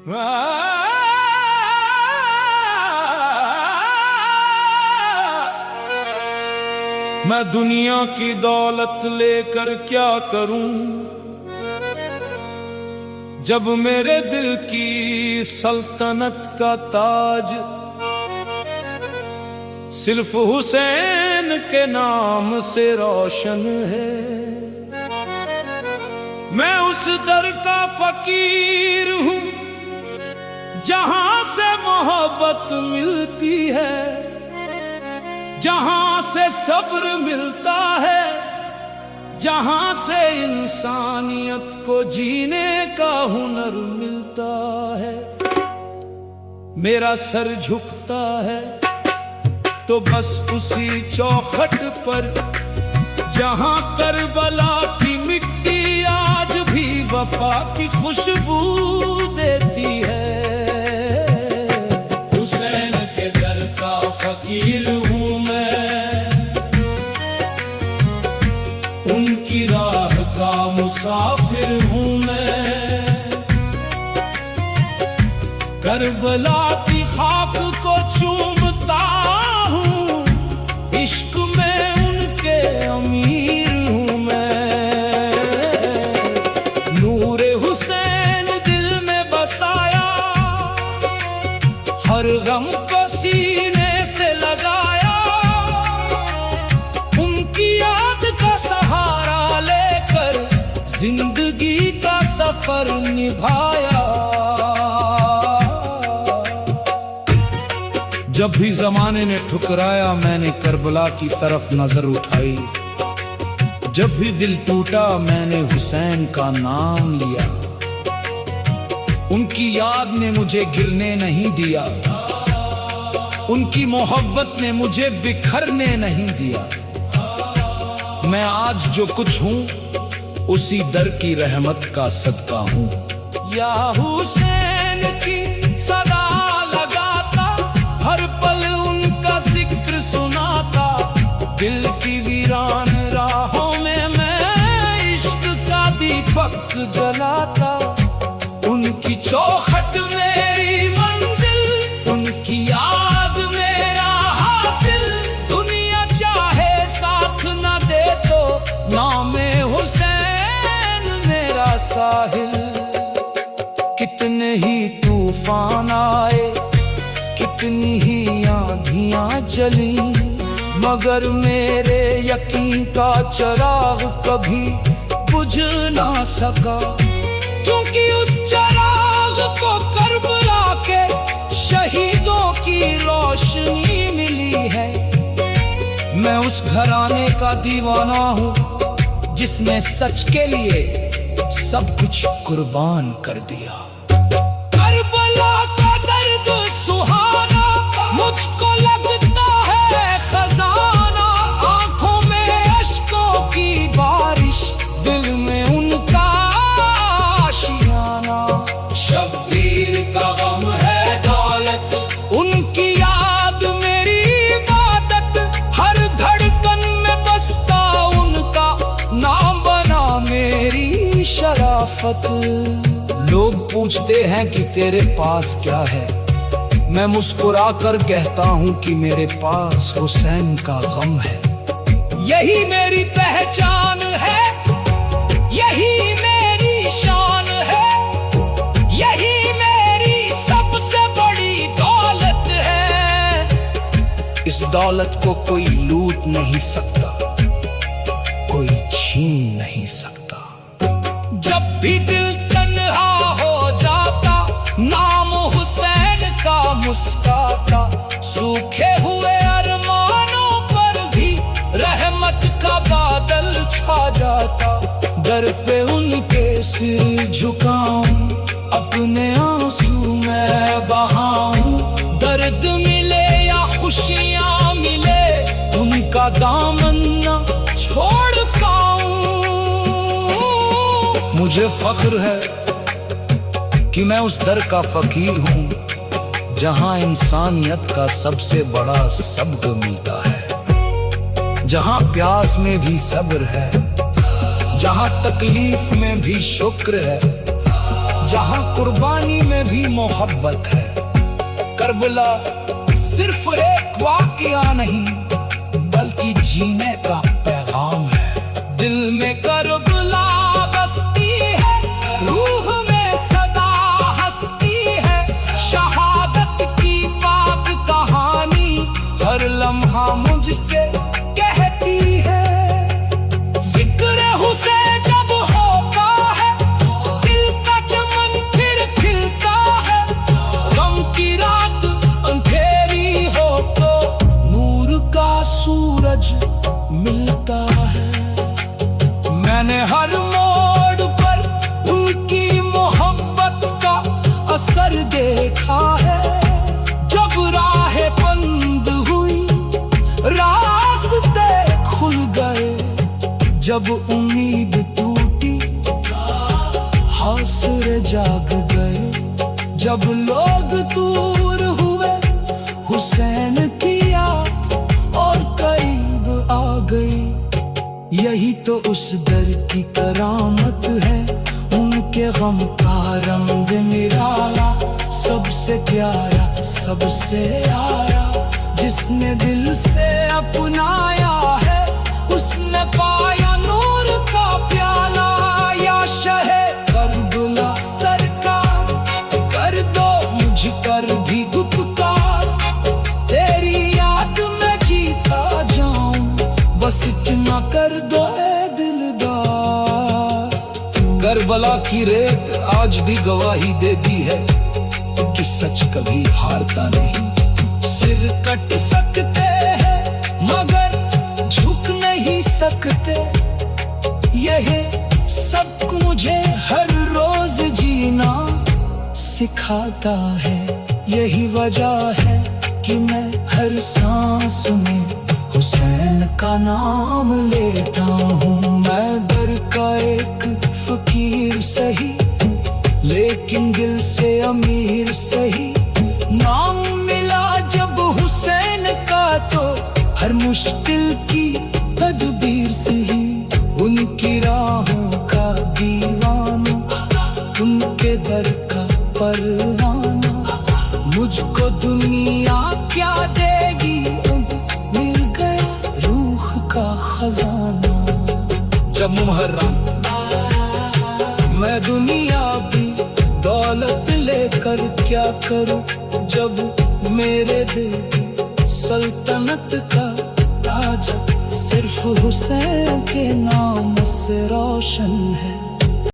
मैं दुनिया की दौलत लेकर क्या करूं, जब मेरे दिल की सल्तनत का ताज सिर्फ हुसैन के नाम से रोशन है। मैं उस दर का फकीर हूं जहां से मोहब्बत मिलती है, जहां से सब्र मिलता है, जहां से इंसानियत को जीने का हुनर मिलता है। मेरा सर झुकता है तो बस उसी चौखट पर जहां करबला की मिट्टी आज भी वफा की खुशबू देती है। हुसैन के दर का फकीर हूं मैं, उनकी राह का मुसाफिर हूं मैं। करबला की खाक को चूमता हूं, इश्क में उनके अमीर हूं मैं। नूरे हुसैन दिल में बसाया, हर गम को सीने से लगाया। उनकी याद का सहारा लेकर जिंदगी का सफर निभाया। जब भी जमाने ने ठुकराया मैंने करबला की तरफ नजर उठाई। जब भी दिल टूटा मैंने हुसैन का नाम लिया। उनकी याद ने मुझे गिरने नहीं दिया, उनकी मोहब्बत ने मुझे बिखरने नहीं दिया। मैं आज जो कुछ हूं उसी दर की रहमत का सदका हूं। या हुसैन की सदा लगाता, हर पल उनका जिक्र सुनाता। दिल की वीरान राहों में मैं इश्क का दीपक जलाता। उनकी चौखट मेरी मंजिल, उनकी याद मेरा हासिल। दुनिया चाहे साथ न दे तो नामे हुसैन मेरा साहिल। कितने ही तूफान आए, कितनी ही आंधियां चली, मगर मेरे यकीन का चिराग कभी बुझ ना सका। क्योंकि उस चिराग को करबला के शहीदों की रोशनी मिली है। मैं उस घराने का दीवाना हूँ जिसने सच के लिए सब कुछ कुर्बान कर दिया। करबला का दर्द सुहाना मुझको लगता है खजाना। आंखों में अश्कों की बारिश, दिल में उनका आशियाना। शब्बीर का गम है दौलत, उनकी याद मेरी इबादत। हर धड़कन में बसता उनका नाम बना मेरी शराफत। लोग पूछते हैं कि तेरे पास क्या है, मैं मुस्कुरा कर कहता हूं कि मेरे पास हुसैन का गम है। यही मेरी पहचान है, यही मेरी शान है, यही मेरी सबसे बड़ी दौलत है। इस दौलत को कोई लूट नहीं सकता, कोई छीन नहीं सकता। जब भी दिल तन्हा हो जाता, नाम हुसैन का मुस्काता। सूखे हुए अरमानों पर भी रहमत का बादल छा जाता। दर पे उनके सिर झुकाऊं, अपने आंसू मैं बहाऊं। दर्द मिले या खुशियां मिले, उनका दामन न छोड़ पाऊं। मुझे फख्र है कि मैं उस दर का फकीर हूं जहां इंसानियत का सबसे बड़ा सबक मिलता है। जहां प्यास में भी सब्र है, जहां तकलीफ में भी शुक्र है, जहां कुर्बानी में भी मोहब्बत है। करबला सिर्फ एक वाकया नहीं बल्कि जीने का पैगाम है। दिल में करबला बसती है, रूह में सदा हंसती है। शहादत की पाक कहानी हर लम्हा मुझसे कहती है। जिक्र हुसैन जब होता है दिल का चमन फिर खिलता है। गम की रात अंधेरी हो तो नूर का सूरज मिलता है। मैंने हर मोड़ पर उनकी मोहब्बत का असर देखा है। जब राहें बंद हुई रास्ते खुल गए, जब उम्मीद टूटी हौसले जाग गए। जब लोग दूर हुए हुसैन की याद और करीब आ गई। यही तो उस दर की करामत है, उनके गम का रंग निराला। सबसे प्यारा सबसे आया, जिसने दिल से अपनाया है उसने पाया नूर का प्याला। या शहे करबला सरकार कर दो मुझ पर भी उपकार। तेरी याद में जीता जाऊं बस इतना कर दो ए दिलदार। करबला की रेत आज भी गवाही देती है कि सच कभी हारता नहीं। सिर कट सकते हैं मगर झुक नहीं सकते। यही सब मुझे हर रोज जीना सिखाता है। यही वजह है कि मैं हर सांस में हुसैन का नाम लेता हूँ। मैं दर का एक फकीर सही लेकिन दिल से अमीर सही। नाम मिला जब हुसैन का तो हर मुश्किल की तदबीर से ही। उनकी राहों का दीवाना उनके दर का परवाना। मुझको दुनिया क्या देगी अब मिल गया रूह का खजाना। जब मुहर्रम मैं दुनिया भी दौलत लेकर क्या करूं, जब मेरे दिल की सल्तनत का ताज सिर्फ हुसैन के नाम से रोशन है।